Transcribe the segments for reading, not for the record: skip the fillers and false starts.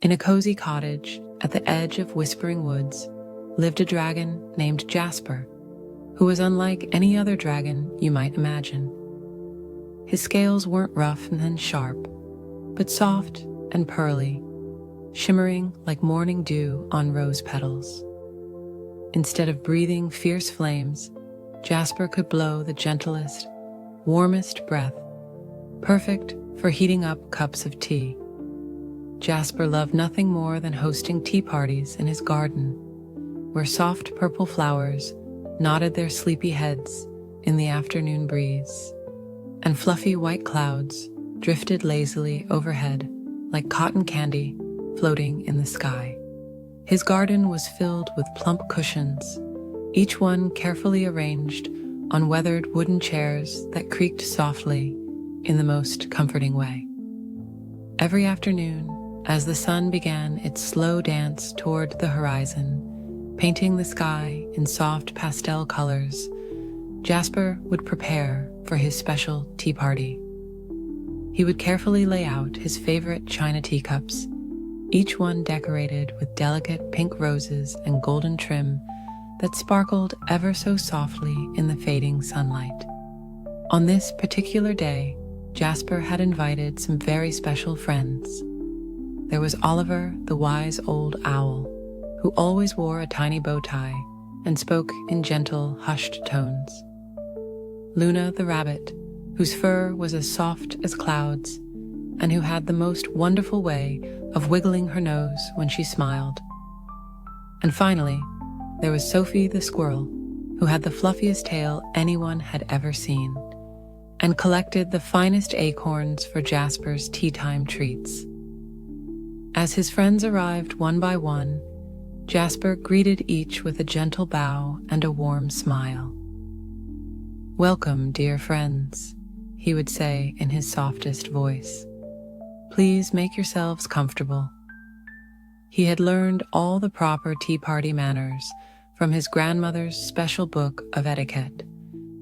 In a cozy cottage at the edge of whispering woods lived a dragon named Jasper, who was unlike any other dragon you might imagine. His scales weren't rough and sharp, but soft and pearly, shimmering like morning dew on rose petals. Instead of breathing fierce flames, Jasper could blow the gentlest, warmest breath, perfect for heating up cups of tea. Jasper loved nothing more than hosting tea parties in his garden, where soft purple flowers nodded their sleepy heads in the afternoon breeze, and fluffy white clouds drifted lazily overhead like cotton candy floating in the sky. His garden was filled with plump cushions, each one carefully arranged on weathered wooden chairs that creaked softly in the most comforting way. Every afternoon, as the sun began its slow dance toward the horizon, painting the sky in soft pastel colors, Jasper would prepare for his special tea party. He would carefully lay out his favorite china teacups, each one decorated with delicate pink roses and golden trim that sparkled ever so softly in the fading sunlight. On this particular day, Jasper had invited some very special friends. There was Oliver, the wise old owl, who always wore a tiny bow tie and spoke in gentle, hushed tones. Luna, the rabbit, whose fur was as soft as clouds, and who had the most wonderful way of wiggling her nose when she smiled. And finally, there was Sophie the squirrel, who had the fluffiest tail anyone had ever seen, and collected the finest acorns for Jasper's tea time treats. As his friends arrived one by one, Jasper greeted each with a gentle bow and a warm smile. "Welcome, dear friends," he would say in his softest voice. "Please make yourselves comfortable." He had learned all the proper tea party manners from his grandmother's special book of etiquette,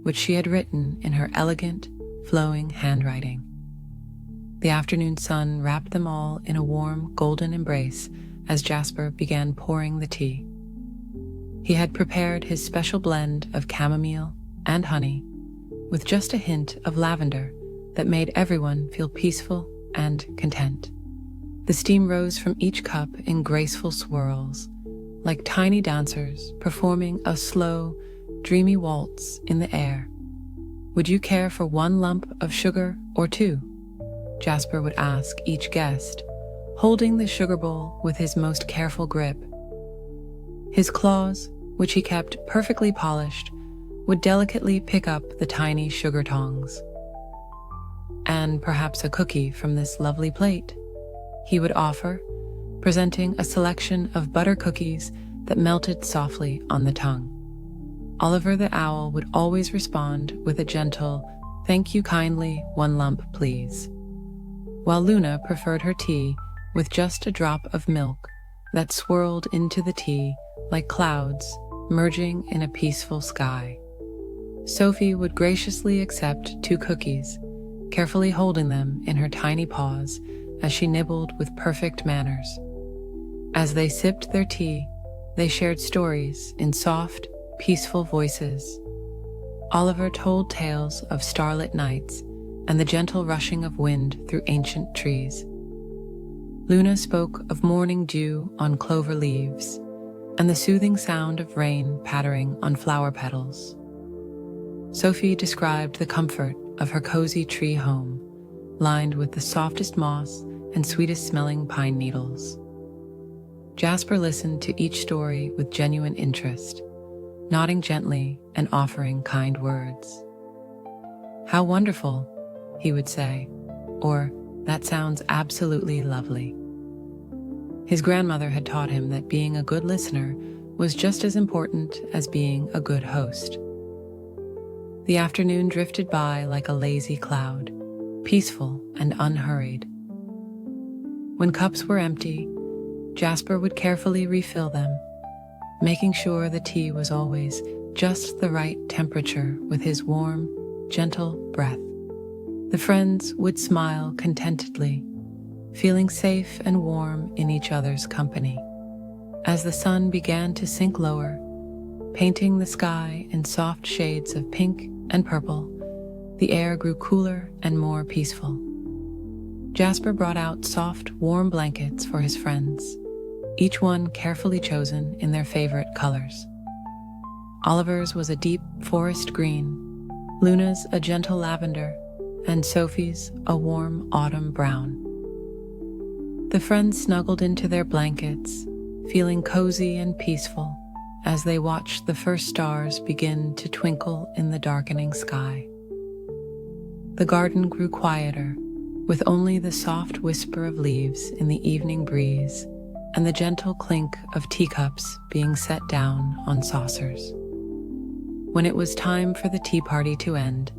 which she had written in her elegant, flowing handwriting. The afternoon sun wrapped them all in a warm, golden embrace as Jasper began pouring the tea. He had prepared his special blend of chamomile and honey, with just a hint of lavender that made everyone feel peaceful and content. The steam rose from each cup in graceful swirls, like tiny dancers performing a slow, dreamy waltz in the air. "Would you care for one lump of sugar or two?" Jasper would ask each guest, holding the sugar bowl with his most careful grip. His claws, which he kept perfectly polished, would delicately pick up the tiny sugar tongs. "And perhaps a cookie from this lovely plate," he would offer, presenting a selection of butter cookies that melted softly on the tongue. Oliver the owl would always respond with a gentle, "Thank you kindly, one lump please," while Luna preferred her tea with just a drop of milk that swirled into the tea like clouds merging in a peaceful sky. Sophie would graciously accept 2 cookies, carefully holding them in her tiny paws as she nibbled with perfect manners. As they sipped their tea, they shared stories in soft, peaceful voices. Oliver told tales of starlit nights and the gentle rushing of wind through ancient trees. Luna spoke of morning dew on clover leaves and the soothing sound of rain pattering on flower petals. Sophie described the comfort of her cozy tree home, lined with the softest moss and sweetest smelling pine needles. Jasper listened to each story with genuine interest, nodding gently and offering kind words. "How wonderful," he would say, or "That sounds absolutely lovely." His grandmother had taught him that being a good listener was just as important as being a good host. The afternoon drifted by like a lazy cloud, peaceful and unhurried. When cups were empty, Jasper would carefully refill them, making sure the tea was always just the right temperature with his warm, gentle breath. The friends would smile contentedly, feeling safe and warm in each other's company. As the sun began to sink lower, painting the sky in soft shades of pink and purple, the air grew cooler and more peaceful. Jasper brought out soft, warm blankets for his friends, each one carefully chosen in their favorite colors. Oliver's was a deep forest green, Luna's a gentle lavender, and Sophie's a warm autumn brown. The friends snuggled into their blankets, feeling cozy and peaceful as they watched the first stars begin to twinkle in the darkening sky. The garden grew quieter, with only the soft whisper of leaves in the evening breeze and the gentle clink of teacups being set down on saucers. When it was time for the tea party to end,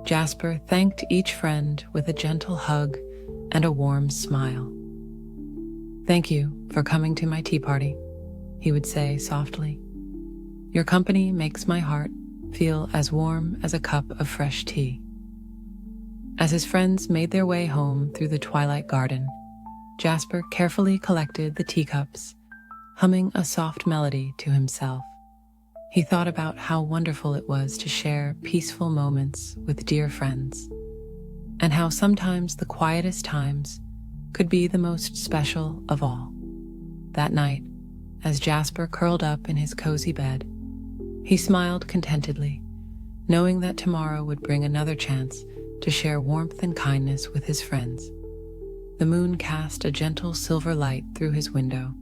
Jasper thanked each friend with a gentle hug and a warm smile. "Thank you for coming to my tea party," he would say softly. "Your company makes my heart feel as warm as a cup of fresh tea." As his friends made their way home through the twilight garden, Jasper carefully collected the teacups, humming a soft melody to himself. He thought about how wonderful it was to share peaceful moments with dear friends, and how sometimes the quietest times could be the most special of all. That night, as Jasper curled up in his cozy bed, he smiled contentedly, knowing that tomorrow would bring another chance to share warmth and kindness with his friends. The moon cast a gentle silver light through his window,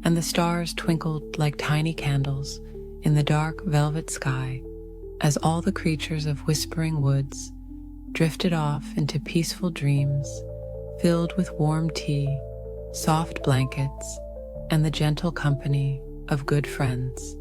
and the stars twinkled like tiny candles in the dark velvet sky as all the creatures of Whispering Woods drifted off into peaceful dreams filled with warm tea, soft blankets, and the gentle company of good friends.